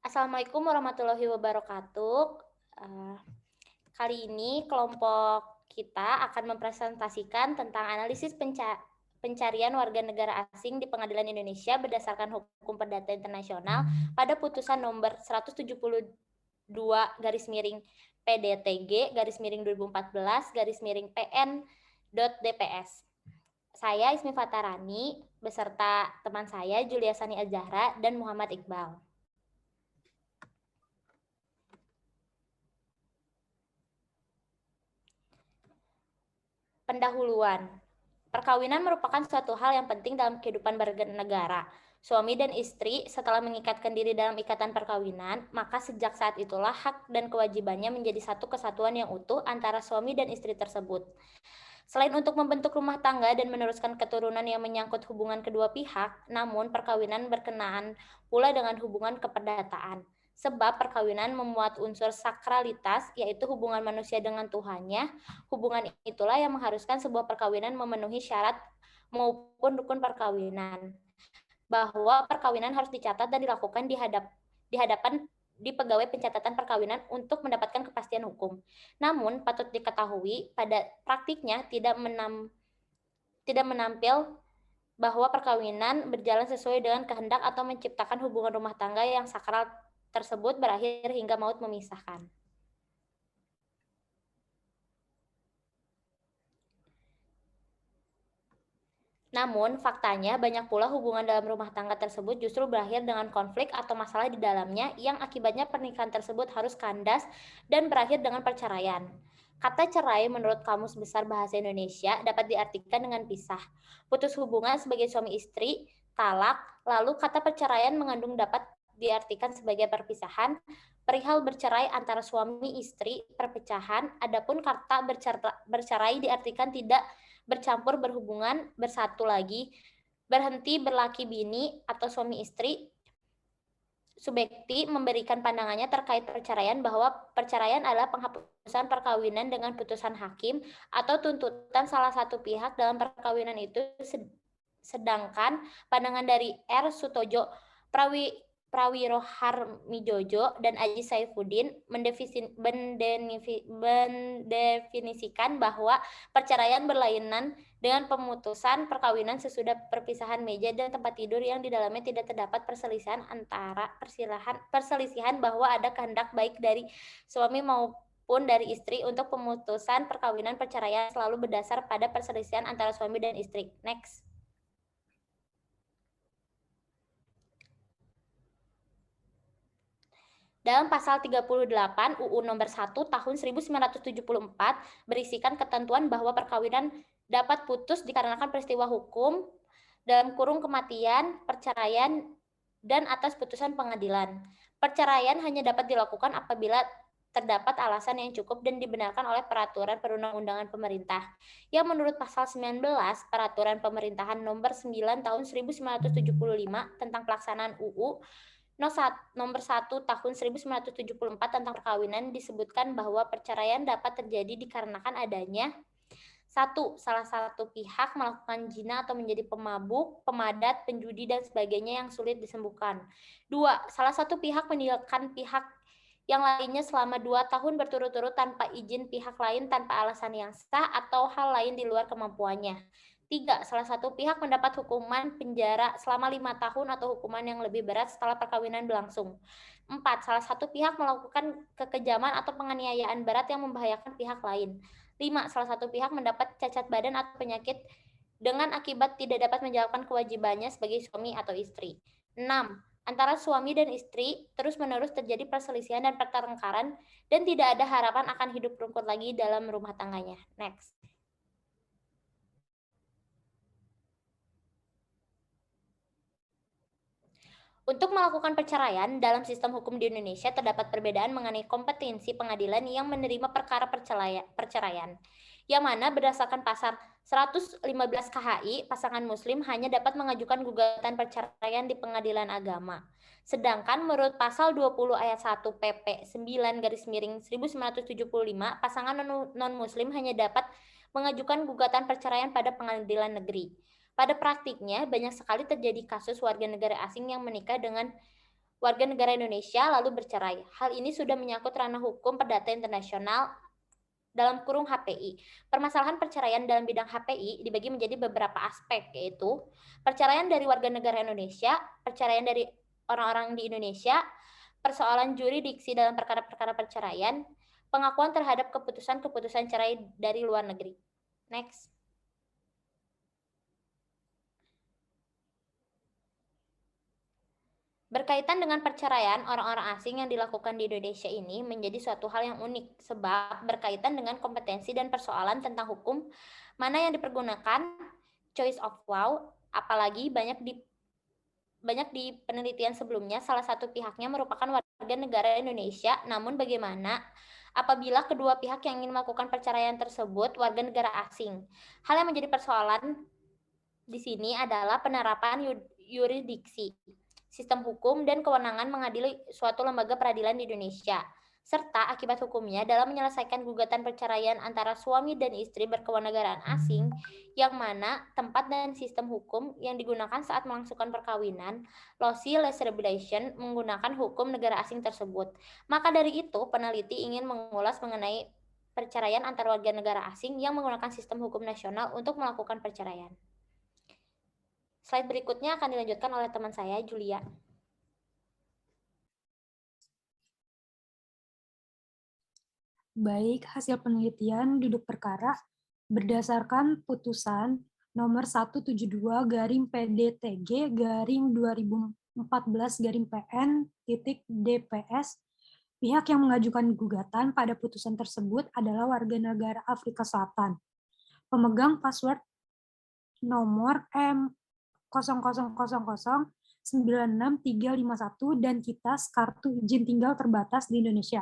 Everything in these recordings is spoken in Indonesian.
Assalamualaikum warahmatullahi wabarakatuh. Eh, Kali ini kelompok kita akan mempresentasikan tentang analisis pencarian warga negara asing di Pengadilan Indonesia berdasarkan hukum perdata internasional pada putusan nomor 172 garis miring PDTG garis miring 2014 garis miring PN.DPS. Saya Ismi Fatarani beserta teman saya Julia Sani Azahra dan Muhammad Iqbal. Pendahuluan. Perkawinan merupakan suatu hal yang penting dalam kehidupan bernegara. Suami dan istri setelah mengikatkan diri dalam ikatan perkawinan, maka sejak saat itulah hak dan kewajibannya menjadi satu kesatuan yang utuh antara suami dan istri tersebut. Selain untuk membentuk rumah tangga dan meneruskan keturunan yang menyangkut hubungan kedua pihak, namun perkawinan berkenaan pula dengan hubungan keperdataan. Sebab perkawinan memuat unsur sakralitas, yaitu hubungan manusia dengan Tuhannya. Hubungan itulah yang mengharuskan sebuah perkawinan memenuhi syarat maupun rukun perkawinan. Bahwa perkawinan harus dicatat dan dilakukan di hadapan di pegawai pencatatan perkawinan untuk mendapatkan kepastian hukum. Namun, patut diketahui pada praktiknya tidak menampil bahwa perkawinan berjalan sesuai dengan kehendak atau menciptakan hubungan rumah tangga yang sakral tersebut berakhir hingga maut memisahkan. Namun, faktanya banyak pula hubungan dalam rumah tangga tersebut justru berakhir dengan konflik atau masalah di dalamnya yang akibatnya pernikahan tersebut harus kandas dan berakhir dengan perceraian. Kata cerai menurut Kamus Besar Bahasa Indonesia dapat diartikan dengan pisah, putus hubungan sebagai suami istri, talak, lalu kata perceraian mengandung dapat diartikan sebagai perpisahan, perihal bercerai antara suami istri, perpecahan, adapun kata bercerai diartikan tidak bercampur berhubungan bersatu lagi, berhenti berlaki bini atau suami istri. Subekti memberikan pandangannya terkait perceraian bahwa perceraian adalah penghapusan perkawinan dengan putusan hakim atau tuntutan salah satu pihak dalam perkawinan itu, sedangkan pandangan dari R. Sutojo Prawiroharmijojo dan Aji Saifuddin mendefinisikan bahwa perceraian berlainan dengan pemutusan perkawinan sesudah perpisahan meja dan tempat tidur yang di dalamnya tidak terdapat perselisihan bahwa ada kehendak baik dari suami maupun dari istri untuk pemutusan perkawinan. Perceraian selalu berdasar pada perselisihan antara suami dan istri. Next. Dalam pasal 38 UU nomor 1 tahun 1974 berisikan ketentuan bahwa perkawinan dapat putus dikarenakan peristiwa hukum dalam kurung kematian, perceraian, dan atas putusan pengadilan. Perceraian hanya dapat dilakukan apabila terdapat alasan yang cukup dan dibenarkan oleh peraturan perundang-undangan pemerintah. Yang menurut pasal 19 Peraturan Pemerintahan nomor 9 tahun 1975 tentang pelaksanaan UU nomor 1 tahun 1974 tentang perkawinan disebutkan bahwa perceraian dapat terjadi dikarenakan adanya 1. Salah satu pihak melakukan zina atau menjadi pemabuk, pemadat, penjudi, dan sebagainya yang sulit disembuhkan. 2. Salah satu pihak meninggalkan pihak yang lainnya selama 2 tahun berturut-turut tanpa izin pihak lain tanpa alasan yang sah atau hal lain di luar kemampuannya. 3. Salah satu pihak mendapat hukuman penjara selama 5 tahun atau hukuman yang lebih berat setelah perkawinan berlangsung. 4. Salah satu pihak melakukan kekejaman atau penganiayaan berat yang membahayakan pihak lain. 5. Salah satu pihak mendapat cacat badan atau penyakit dengan akibat tidak dapat menjalankan kewajibannya sebagai suami atau istri. 6. Antara suami dan istri terus-menerus terjadi perselisihan dan pertengkaran dan tidak ada harapan akan hidup rukun lagi dalam rumah tangganya. Next. Untuk melakukan perceraian, dalam sistem hukum di Indonesia terdapat perbedaan mengenai kompetensi pengadilan yang menerima perkara perceraian. Yang mana berdasarkan pasal 115 KHI, pasangan muslim hanya dapat mengajukan gugatan perceraian di pengadilan agama. Sedangkan menurut pasal 20 ayat 1 PP 9 garis miring 1975, pasangan non-muslim hanya dapat mengajukan gugatan perceraian pada pengadilan negeri. Pada praktiknya, banyak sekali terjadi kasus warga negara asing yang menikah dengan warga negara Indonesia lalu bercerai. Hal ini sudah menyangkut ranah hukum perdata internasional dalam kurung HPI. Permasalahan perceraian dalam bidang HPI dibagi menjadi beberapa aspek, yaitu perceraian dari warga negara Indonesia, perceraian dari orang-orang di Indonesia, persoalan jurisdiksi dalam perkara-perkara perceraian, pengakuan terhadap keputusan-keputusan cerai dari luar negeri. Next. Berkaitan dengan perceraian orang-orang asing yang dilakukan di Indonesia ini menjadi suatu hal yang unik sebab berkaitan dengan kompetensi dan persoalan tentang hukum mana yang dipergunakan, choice of law, apalagi banyak di penelitian sebelumnya salah satu pihaknya merupakan warga negara Indonesia, namun bagaimana apabila kedua pihak yang ingin melakukan perceraian tersebut warga negara asing? Hal yang menjadi persoalan di sini adalah penerapan yurisdiksi, sistem hukum, dan kewenangan mengadili suatu lembaga peradilan di Indonesia, serta akibat hukumnya dalam menyelesaikan gugatan perceraian antara suami dan istri berkewarganegaraan asing, yang mana tempat dan sistem hukum yang digunakan saat melangsungkan perkawinan, loci legislation, menggunakan hukum negara asing tersebut. Maka dari itu, peneliti ingin mengulas mengenai perceraian antar warga negara asing yang menggunakan sistem hukum nasional untuk melakukan perceraian. Slide berikutnya akan dilanjutkan oleh teman saya, Julia. Baik, hasil penelitian duduk perkara berdasarkan putusan nomor 172/PDTG/2014/PN/DPS, pihak yang mengajukan gugatan pada putusan tersebut adalah warga negara Afrika Selatan. Pemegang password nomor M0000966351 dan kitas kartu izin tinggal terbatas di Indonesia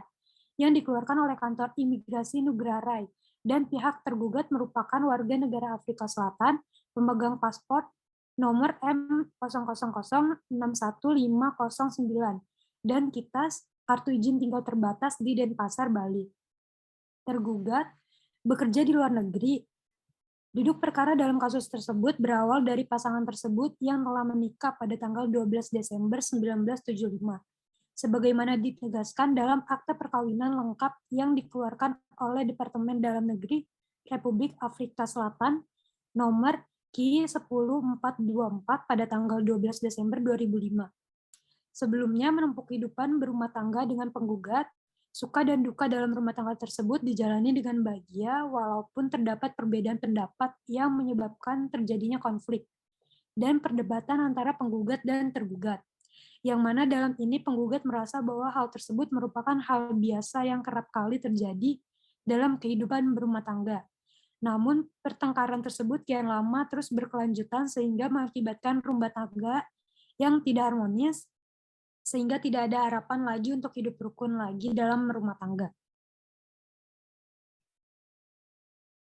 yang dikeluarkan oleh kantor imigrasi Nugrarai, dan pihak tergugat merupakan warga negara Afrika Selatan pemegang paspor nomor M00061509 dan kitas kartu izin tinggal terbatas di Denpasar, Bali. Tergugat bekerja di luar negeri. Duduk perkara dalam kasus tersebut berawal dari pasangan tersebut yang telah menikah pada tanggal 12 Desember 1975. Sebagaimana ditegaskan dalam akta perkawinan lengkap yang dikeluarkan oleh Departemen Dalam Negeri Republik Afrika Selatan nomor Ki10424 pada tanggal 12 Desember 2005. Sebelumnya menempuh kehidupan berumah tangga dengan penggugat, suka dan duka dalam rumah tangga tersebut dijalani dengan bahagia walaupun terdapat perbedaan pendapat yang menyebabkan terjadinya konflik dan perdebatan antara penggugat dan tergugat. Yang mana dalam ini penggugat merasa bahwa hal tersebut merupakan hal biasa yang kerap kali terjadi dalam kehidupan berumah tangga. Namun pertengkaran tersebut kian lama terus berkelanjutan sehingga mengakibatkan rumah tangga yang tidak harmonis, sehingga tidak ada harapan lagi untuk hidup rukun lagi dalam rumah tangga.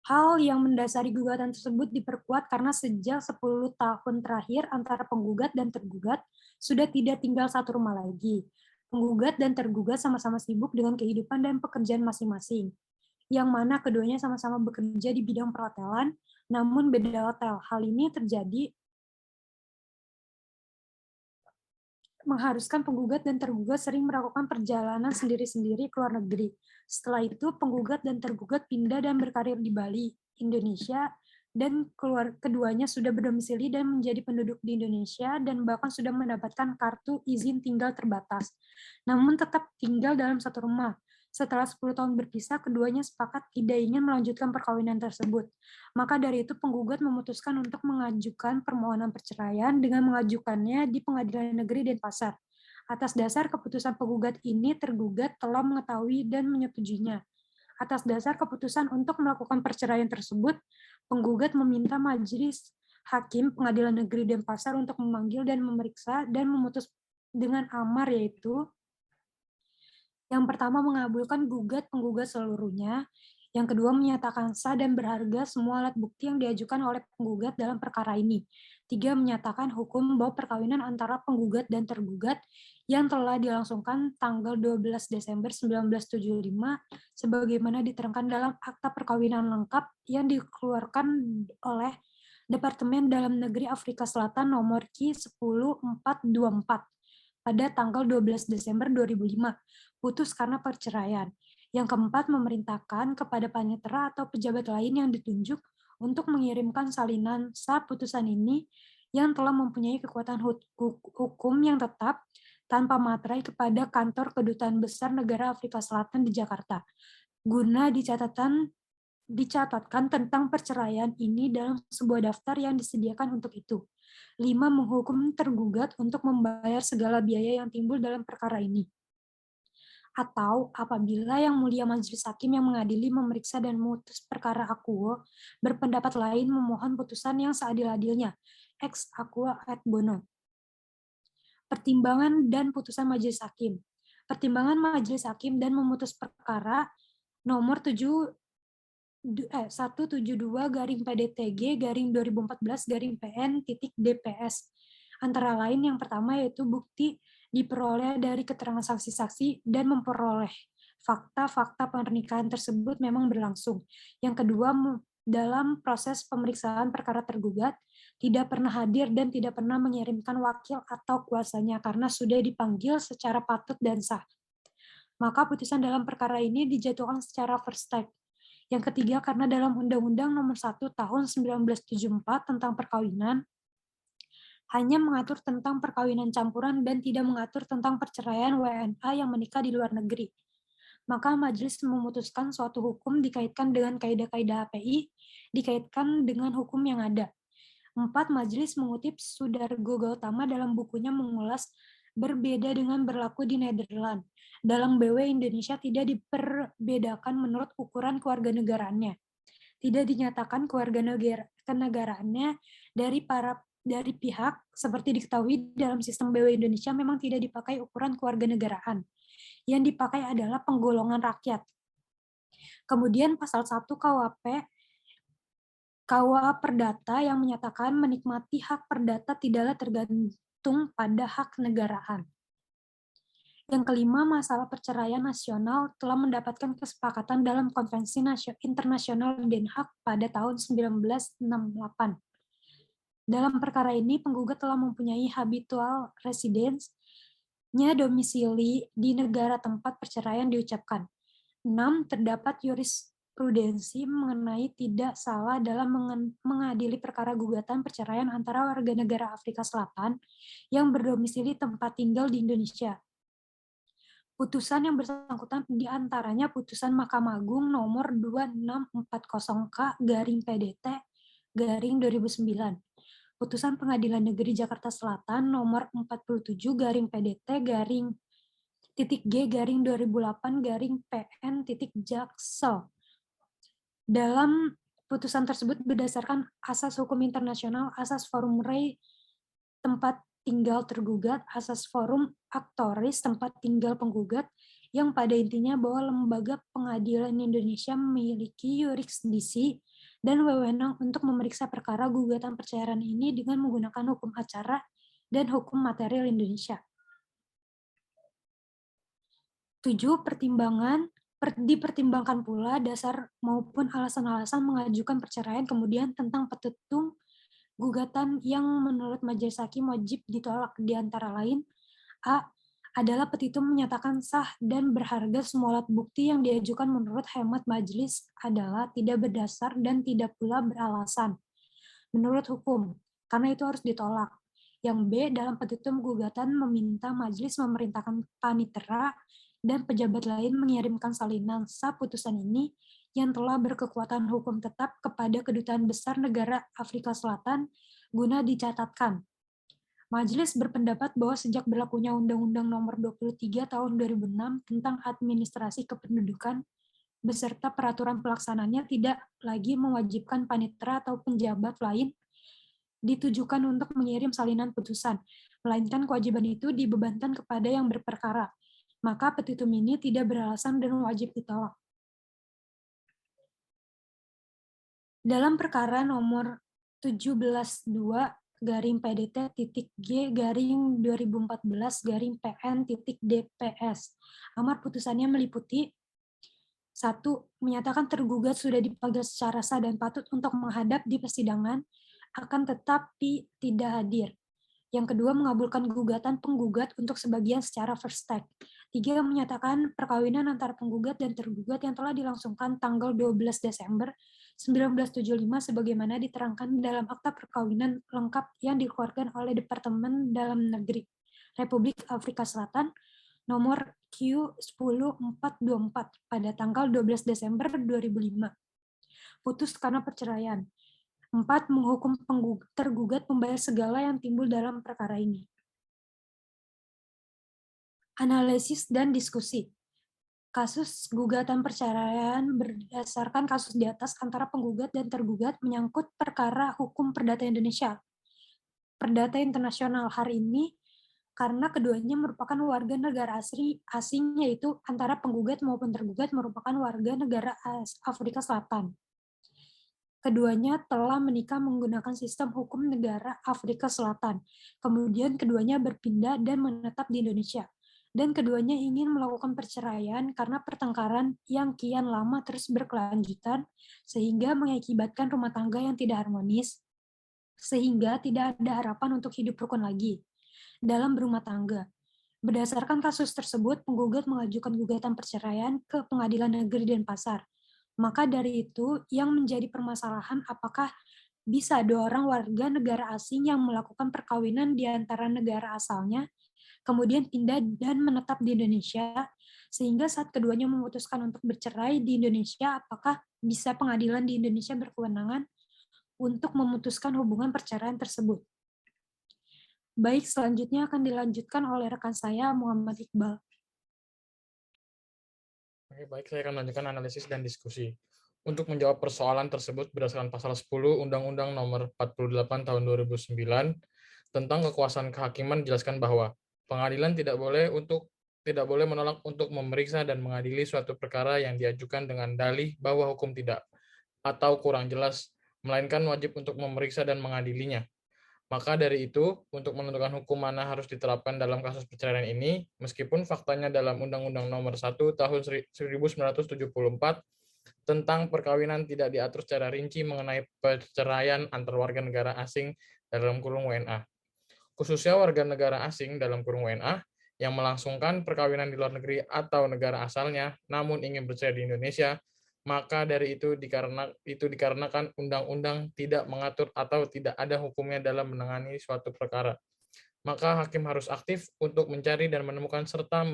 Hal yang mendasari gugatan tersebut diperkuat karena sejak 10 tahun terakhir antara penggugat dan tergugat sudah tidak tinggal satu rumah lagi. Penggugat dan tergugat sama-sama sibuk dengan kehidupan dan pekerjaan masing-masing, yang mana keduanya sama-sama bekerja di bidang perhotelan, namun beda hotel. Hal ini terjadi mengharuskan penggugat dan tergugat sering melakukan perjalanan sendiri-sendiri ke luar negeri. Setelah itu, penggugat dan tergugat pindah dan berkarir di Bali, Indonesia, dan keduanya sudah berdomisili dan menjadi penduduk di Indonesia dan bahkan sudah mendapatkan kartu izin tinggal terbatas. Namun tetap tinggal dalam satu rumah. Setelah 10 tahun berpisah, keduanya sepakat tidak ingin melanjutkan perkawinan tersebut. Maka dari itu penggugat memutuskan untuk mengajukan permohonan perceraian dengan mengajukannya di Pengadilan Negeri Denpasar. Atas dasar keputusan penggugat ini, tergugat telah mengetahui dan menyetujuinya. Atas dasar keputusan untuk melakukan perceraian tersebut, penggugat meminta Majelis Hakim Pengadilan Negeri Denpasar untuk memanggil dan memeriksa dan memutus dengan amar, yaitu yang pertama, mengabulkan penggugat seluruhnya. Yang kedua, menyatakan sah dan berharga semua alat bukti yang diajukan oleh penggugat dalam perkara ini. 3, menyatakan hukum bahwa perkawinan antara penggugat dan tergugat yang telah dilangsungkan tanggal 12 Desember 1975 sebagaimana diterangkan dalam akta perkawinan lengkap yang dikeluarkan oleh Departemen Dalam Negeri Afrika Selatan nomor Ki10424 pada tanggal 12 Desember 2005, putus karena perceraian. Yang keempat, memerintahkan kepada panitera atau pejabat lain yang ditunjuk untuk mengirimkan salinan sah putusan ini yang telah mempunyai kekuatan hukum yang tetap tanpa materai kepada kantor Kedutaan Besar Negara Afrika Selatan di Jakarta, guna dicatatkan tentang perceraian ini dalam sebuah daftar yang disediakan untuk itu. 5. Menghukum tergugat untuk membayar segala biaya yang timbul dalam perkara ini. Atau apabila Yang Mulia Majelis Hakim yang mengadili, memeriksa, dan memutus perkara akuo berpendapat lain, memohon putusan yang seadil-adilnya. Ex aqua et bono. Pertimbangan dan putusan Majelis Hakim. Pertimbangan Majelis Hakim dan memutus perkara nomor 172-PDTG-2014-PN-DPS. Antara lain yang pertama yaitu bukti diperoleh dari keterangan saksi-saksi dan memperoleh fakta-fakta pernikahan tersebut memang berlangsung. Yang kedua, dalam proses pemeriksaan perkara tergugat tidak pernah hadir dan tidak pernah mengirimkan wakil atau kuasanya karena sudah dipanggil secara patut dan sah. Maka putusan dalam perkara ini dijatuhkan secara first strike. Yang ketiga, karena dalam Undang-Undang Nomor 1 Tahun 1974 tentang perkawinan hanya mengatur tentang perkawinan campuran dan tidak mengatur tentang perceraian WNA yang menikah di luar negeri. Maka majelis memutuskan suatu hukum dikaitkan dengan kaidah-kaidah HPI, dikaitkan dengan hukum yang ada. 4. Majelis mengutip Sudargo Gautama dalam bukunya mengulas berbeda dengan berlaku di Nederland. Dalam BW Indonesia tidak diperbedakan menurut ukuran kewarganegaraannya. Tidak dinyatakan kewarganegaraannya dari pihak seperti diketahui dalam sistem BW Indonesia memang tidak dipakai ukuran kewarganegaraan. Yang dipakai adalah penggolongan rakyat. Kemudian pasal 1 KUA Perdata yang menyatakan menikmati hak perdata tidaklah tergantung pada hak negaraan. Yang kelima, masalah perceraian nasional telah mendapatkan kesepakatan dalam Konvensi Internasional Den Haag pada tahun 1968. Dalam perkara ini, penggugat telah mempunyai habitual residence-nya domisili di negara tempat perceraian diucapkan. 6. Terdapat jurisprudensi mengenai tidak salah dalam mengadili perkara gugatan perceraian antara warga negara Afrika Selatan yang berdomisili tempat tinggal di Indonesia. Putusan yang bersangkutan diantaranya putusan Mahkamah Agung nomor 2640K-PDT-2009, putusan Pengadilan Negeri Jakarta Selatan nomor 47-PDT-G-2008-PN-Jaksel. Dalam putusan tersebut berdasarkan asas hukum internasional, asas forum rei tempat tinggal tergugat, asas forum actoris tempat tinggal penggugat, yang pada intinya bahwa lembaga pengadilan Indonesia memiliki yurisdiksi dan wewenang untuk memeriksa perkara gugatan perceraian ini dengan menggunakan hukum acara dan hukum material Indonesia. 7. Dipertimbangkan pula dasar maupun alasan-alasan mengajukan perceraian, kemudian tentang petitum gugatan yang menurut Majelis Hakim wajib ditolak, di antara lain A. adalah petitum menyatakan sah dan berharga semua alat bukti yang diajukan menurut hemat majelis adalah tidak berdasar dan tidak pula beralasan menurut hukum, karena itu harus ditolak. Yang B. Dalam petitum gugatan meminta majelis memerintahkan panitera dan pejabat lain mengirimkan salinan sah putusan ini yang telah berkekuatan hukum tetap kepada Kedutaan Besar Negara Afrika Selatan guna dicatatkan. Majelis berpendapat bahwa sejak berlakunya Undang-Undang Nomor 23 Tahun 2006 tentang Administrasi Kependudukan beserta peraturan pelaksananya tidak lagi mewajibkan panitera atau penjabat lain ditujukan untuk mengirim salinan putusan, melainkan kewajiban itu dibebankan kepada yang berperkara. Maka petitum ini tidak beralasan dan wajib ditolak. Dalam perkara nomor 17-G-2014-PN-DPS, amar putusannya meliputi 1. Menyatakan tergugat sudah dipanggil secara sah dan patut untuk menghadap di persidangan, akan tetapi tidak hadir. Yang kedua, mengabulkan gugatan penggugat untuk sebagian secara first take. 3. Menyatakan perkawinan antara penggugat dan tergugat yang telah dilangsungkan tanggal 12 Desember 1975 sebagaimana diterangkan dalam akta perkawinan lengkap yang dikeluarkan oleh Departemen Dalam Negeri Republik Afrika Selatan nomor Q10424 pada tanggal 12 Desember 2005. Putus karena perceraian. 4. Menghukum tergugat membayar segala yang timbul dalam perkara ini. Analisis dan diskusi. Kasus gugatan perceraian berdasarkan kasus di atas antara penggugat dan tergugat menyangkut perkara hukum perdata Indonesia. Perdata internasional hari ini karena keduanya merupakan warga negara asing, yaitu antara penggugat maupun tergugat merupakan warga negara Afrika Selatan. Keduanya telah menikah menggunakan sistem hukum negara Afrika Selatan. Kemudian keduanya berpindah dan menetap di Indonesia. Dan keduanya ingin melakukan perceraian karena pertengkaran yang kian lama terus berkelanjutan, sehingga mengakibatkan rumah tangga yang tidak harmonis, sehingga tidak ada harapan untuk hidup rukun lagi dalam berumah tangga. Berdasarkan kasus tersebut, penggugat mengajukan gugatan perceraian ke Pengadilan Negeri Denpasar. Maka dari itu, yang menjadi permasalahan apakah bisa 2 orang warga negara asing yang melakukan perkawinan di antara negara asalnya, kemudian pindah dan menetap di Indonesia, sehingga saat keduanya memutuskan untuk bercerai di Indonesia, apakah bisa pengadilan di Indonesia berkewenangan untuk memutuskan hubungan perceraian tersebut. Baik, selanjutnya akan dilanjutkan oleh rekan saya, Muhammad Iqbal. Oke, baik, saya akan melanjutkan analisis dan diskusi. Untuk menjawab persoalan tersebut berdasarkan pasal 10 Undang-Undang Nomor 48 Tahun 2009 tentang kekuasaan kehakiman dijelaskan bahwa pengadilan tidak boleh menolak untuk memeriksa dan mengadili suatu perkara yang diajukan dengan dalih bahwa hukum tidak atau kurang jelas, melainkan wajib untuk memeriksa dan mengadilinya. Maka dari itu, untuk menentukan hukum mana harus diterapkan dalam kasus perceraian ini, meskipun faktanya dalam Undang-Undang Nomor 1 Tahun 1974 tentang perkawinan tidak diatur secara rinci mengenai perceraian antar warga negara asing dalam kurung WNA. Khususnya warga negara asing dalam kurung WNA yang melangsungkan perkawinan di luar negeri atau negara asalnya, namun ingin bercerai di Indonesia, maka dari itu dikarenakan undang-undang tidak mengatur atau tidak ada hukumnya dalam menangani suatu perkara. Maka hakim harus aktif untuk mencari dan menemukan serta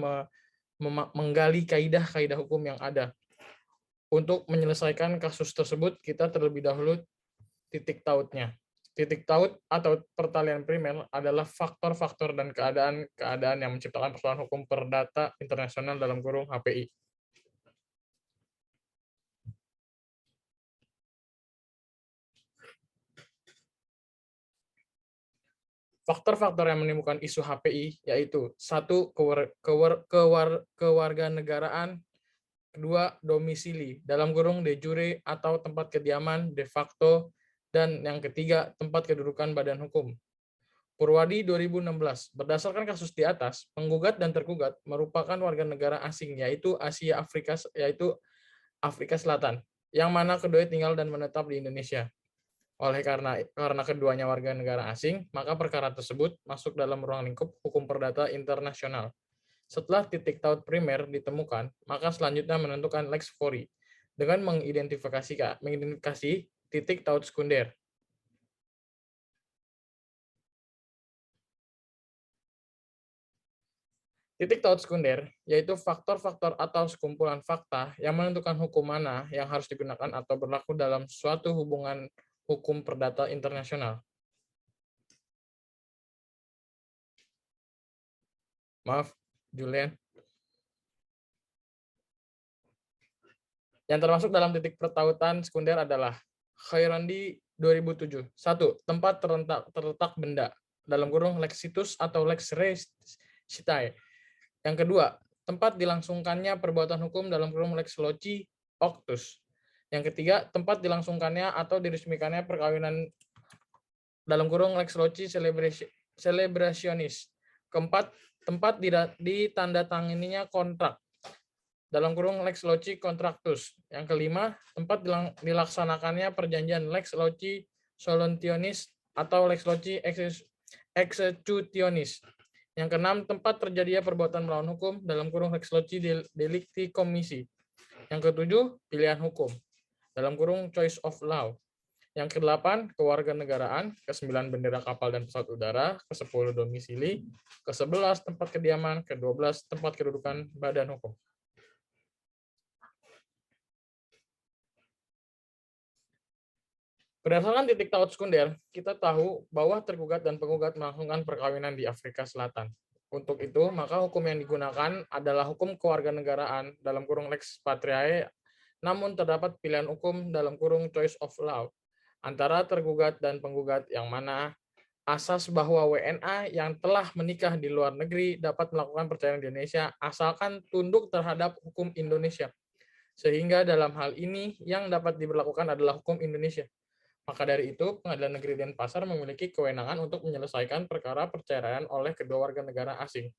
menggali kaidah-kaidah hukum yang ada. Untuk menyelesaikan kasus tersebut, kita terlebih dahulu titik tautnya. Titik taut atau pertalian primer adalah faktor-faktor dan keadaan-keadaan yang menciptakan persoalan hukum perdata internasional dalam kurung HPI. Faktor-faktor yang menimbulkan isu HPI yaitu 1. Kewarganegaraan, 2. Domisili dalam kurung de jure atau tempat kediaman de facto, dan yang ketiga tempat kedudukan badan hukum. Purwadi 2016, berdasarkan kasus di atas, penggugat dan tergugat merupakan warga negara asing yaitu Afrika Selatan, yang mana keduanya tinggal dan menetap di Indonesia. Oleh karena keduanya warga negara asing, maka perkara tersebut masuk dalam ruang lingkup hukum perdata internasional. Setelah titik taut primer ditemukan, maka selanjutnya menentukan lex fori dengan mengidentifikasi titik taut sekunder. Titik taut sekunder yaitu faktor-faktor atau sekumpulan fakta yang menentukan hukum mana yang harus digunakan atau berlaku dalam suatu hubungan hukum perdata internasional. Maaf, Julian. Yang termasuk dalam titik pertautan sekunder adalah Khairandi 2007. 1. Tempat terletak benda dalam kurung lex situs atau lex res citae. Yang kedua, tempat dilangsungkannya perbuatan hukum dalam kurung lex loci octus. Yang ketiga, tempat dilangsungkannya atau diresmikannya perkawinan dalam kurung lex loci celebrationis. Keempat, tempat ditandatangininya kontrak dalam kurung lex loci contractus. Yang kelima, tempat dilaksanakannya perjanjian lex loci solutionis atau lex loci executionis. Yang keenam, tempat terjadinya perbuatan melawan hukum dalam kurung lex loci delicti commissi. Yang ketujuh, pilihan hukum dalam kurung choice of law. Yang kedelapan, kewarganegaraan. Kesembilan, bendera kapal dan pesawat udara. Kesepuluh, domisili. Kesebelas, tempat kediaman. Kedua belas, tempat kedudukan badan hukum. Berdasarkan titik taut sekunder, kita tahu bahwa tergugat dan penggugat melangsungkan perkawinan di Afrika Selatan. Untuk itu, maka hukum yang digunakan adalah hukum kewarganegaraan dalam kurung lex patriae, namun terdapat pilihan hukum dalam kurung choice of law antara tergugat dan penggugat, yang mana asas bahwa WNA yang telah menikah di luar negeri dapat melakukan perceraian di Indonesia asalkan tunduk terhadap hukum Indonesia. Sehingga dalam hal ini yang dapat diberlakukan adalah hukum Indonesia. Maka dari itu, Pengadilan Negeri Denpasar memiliki kewenangan untuk menyelesaikan perkara perceraian oleh kedua warga negara asing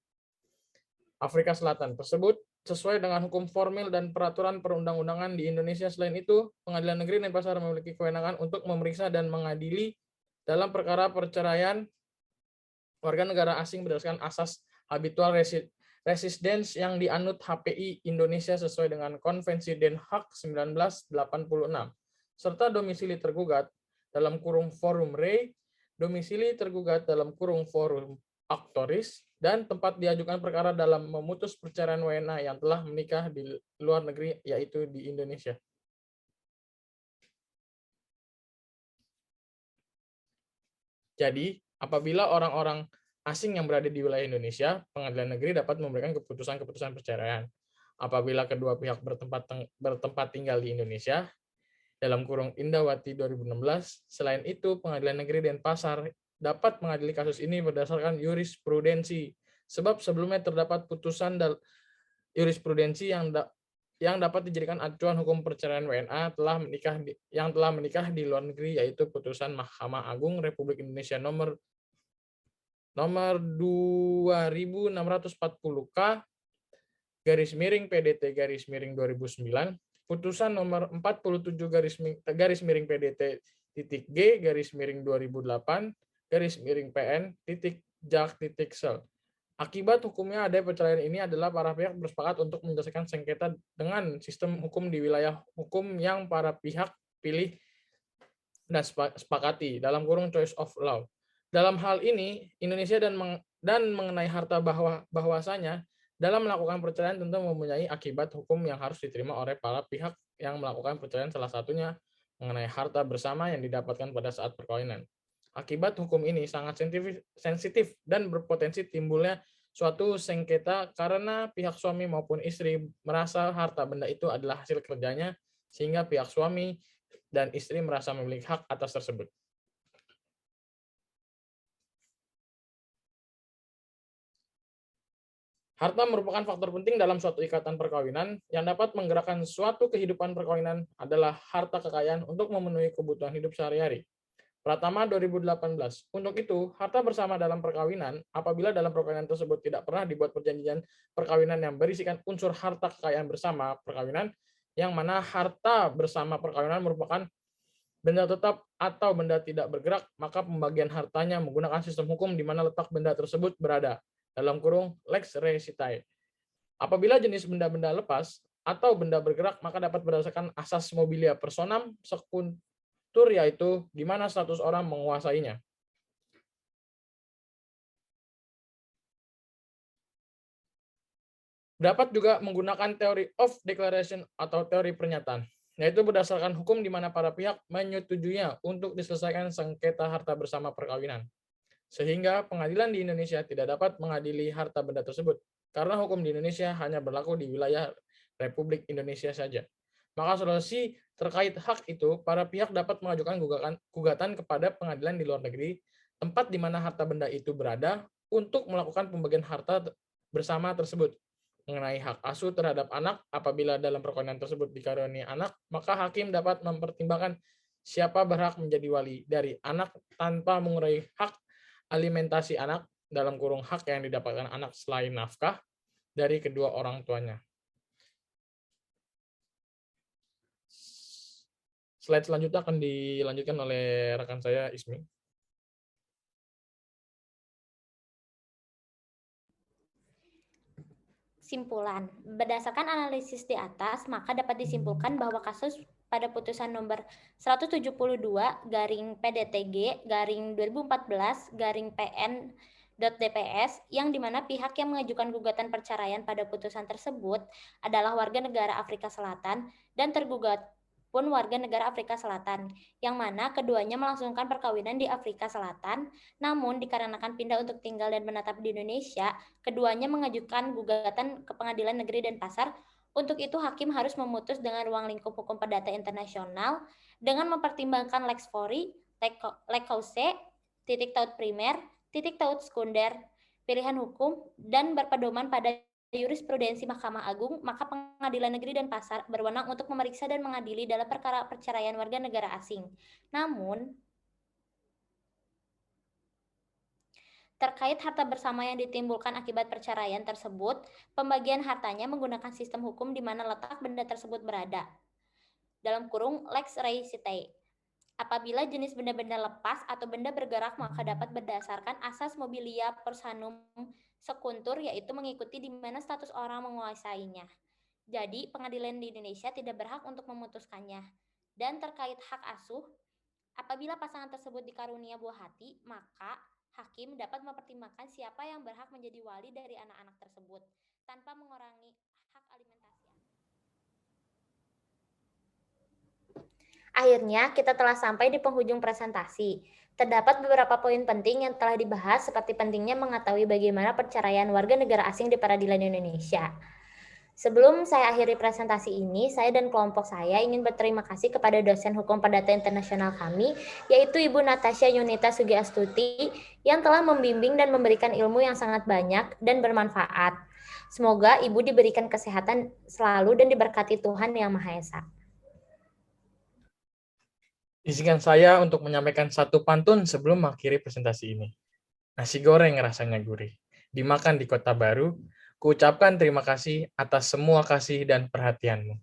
Afrika Selatan tersebut sesuai dengan hukum formil dan peraturan perundang-undangan di Indonesia. Selain itu, Pengadilan Negeri Denpasar memiliki kewenangan untuk memeriksa dan mengadili dalam perkara perceraian warga negara asing berdasarkan asas habitual residence yang dianut HPI Indonesia sesuai dengan Konvensi Den Haag 1986, serta domisili tergugat dalam kurung forum rei, domisili tergugat dalam kurung forum actoris, dan tempat diajukan perkara dalam memutus perceraian WNA yang telah menikah di luar negeri, yaitu di Indonesia. Jadi, apabila orang-orang asing yang berada di wilayah Indonesia, Pengadilan Negeri dapat memberikan keputusan-keputusan perceraian. Apabila kedua pihak bertempat tinggal di Indonesia, dalam kurung Indawati 2016, selain itu Pengadilan Negeri Denpasar dapat mengadili kasus ini berdasarkan jurisprudensi, sebab sebelumnya terdapat putusan jurisprudensi yang dapat dijadikan acuan hukum perceraian WNA yang telah menikah di luar negeri, yaitu putusan Mahkamah Agung Republik Indonesia nomor 2640K /PDT /2009, putusan nomor 47 /PDT G /2008 /PN JAK.sel. Akibat hukumnya ada perceraian ini adalah para pihak bersepakat untuk menyelesaikan sengketa dengan sistem hukum di wilayah hukum yang para pihak pilih dan sepakati dalam kurung choice of law. Dalam hal ini, Indonesia dan mengenai harta bahwasanya dalam melakukan perceraian tentu mempunyai akibat hukum yang harus diterima oleh para pihak yang melakukan perceraian, salah satunya mengenai harta bersama yang didapatkan pada saat perkawinan. Akibat hukum ini sangat sensitif dan berpotensi timbulnya suatu sengketa karena pihak suami maupun istri merasa harta benda itu adalah hasil kerjanya, sehingga pihak suami dan istri merasa memiliki hak atas tersebut. Harta merupakan faktor penting dalam suatu ikatan perkawinan. Yang dapat menggerakkan suatu kehidupan perkawinan adalah harta kekayaan untuk memenuhi kebutuhan hidup sehari-hari. Pratama 2018. Untuk itu, harta bersama dalam perkawinan, apabila dalam perkawinan tersebut tidak pernah dibuat perjanjian perkawinan yang berisikan unsur harta kekayaan bersama perkawinan, yang mana harta bersama perkawinan merupakan benda tetap atau benda tidak bergerak, maka pembagian hartanya menggunakan sistem hukum di mana letak benda tersebut berada, dalam kurung lex recitae. Apabila jenis benda-benda lepas atau benda bergerak, maka dapat berdasarkan asas mobilia personam secuntur, yaitu di mana status orang menguasainya. Dapat juga menggunakan teori of declaration atau teori pernyataan, yaitu berdasarkan hukum di mana para pihak menyetujuinya untuk diselesaikan sengketa harta bersama perkawinan. Sehingga pengadilan di Indonesia tidak dapat mengadili harta benda tersebut, karena hukum di Indonesia hanya berlaku di wilayah Republik Indonesia saja. Maka solusi terkait hak itu, para pihak dapat mengajukan gugatan kepada pengadilan di luar negeri, tempat di mana harta benda itu berada, untuk melakukan pembagian harta bersama tersebut. Mengenai hak asuh terhadap anak, apabila dalam perkawinan tersebut dikaruniai anak, maka hakim dapat mempertimbangkan siapa berhak menjadi wali dari anak tanpa mengurangi hak alimentasi anak, dalam kurung hak yang didapatkan anak selain nafkah dari kedua orang tuanya. Slide selanjutnya akan dilanjutkan oleh rekan saya, Ismi. Simpulan. Berdasarkan analisis di atas, maka dapat disimpulkan bahwa kasus pada putusan nomor 172 garing PDTG garing 2014 garing PN.DPS yang dimana pihak yang mengajukan gugatan perceraian pada putusan tersebut adalah warga negara Afrika Selatan dan tergugat pun warga negara Afrika Selatan, yang mana keduanya melangsungkan perkawinan di Afrika Selatan, namun dikarenakan pindah untuk tinggal dan menetap di Indonesia, keduanya mengajukan gugatan ke Pengadilan Negeri Denpasar. Untuk itu, hakim harus memutus dengan ruang lingkup hukum perdata internasional dengan mempertimbangkan lex fori, lex causae, titik taut primer, titik taut sekunder, pilihan hukum, dan berpedoman pada jurisprudensi Mahkamah Agung, maka Pengadilan Negeri Denpasar berwenang untuk memeriksa dan mengadili dalam perkara perceraian warga negara asing. Namun, terkait harta bersama yang ditimbulkan akibat perceraian tersebut, pembagian hartanya menggunakan sistem hukum di mana letak benda tersebut berada. Dalam kurung lex reisitae. Apabila jenis benda-benda lepas atau benda bergerak, maka dapat berdasarkan asas mobilia personum secuntur, yaitu mengikuti di mana status orang menguasainya. Jadi, pengadilan di Indonesia tidak berhak untuk memutuskannya. Dan terkait hak asuh, apabila pasangan tersebut dikarunia buah hati, maka hakim dapat mempertimbangkan siapa yang berhak menjadi wali dari anak-anak tersebut, tanpa mengurangi hak alimentasi. Akhirnya, kita telah sampai di penghujung presentasi. Terdapat beberapa poin penting yang telah dibahas, seperti pentingnya mengetahui bagaimana perceraian warga negara asing di peradilan Indonesia. Sebelum saya akhiri presentasi ini, saya dan kelompok saya ingin berterima kasih kepada dosen hukum perdata internasional kami, yaitu Ibu Natasha Yunita Sugiastuti, yang telah membimbing dan memberikan ilmu yang sangat banyak dan bermanfaat. Semoga Ibu diberikan kesehatan selalu dan diberkati Tuhan Yang Maha Esa. Izinkan saya untuk menyampaikan satu pantun sebelum mengakhiri presentasi ini. Nasi goreng rasanya gurih, dimakan di Kota Baru. Kuucapkan terima kasih atas semua kasih dan perhatianmu.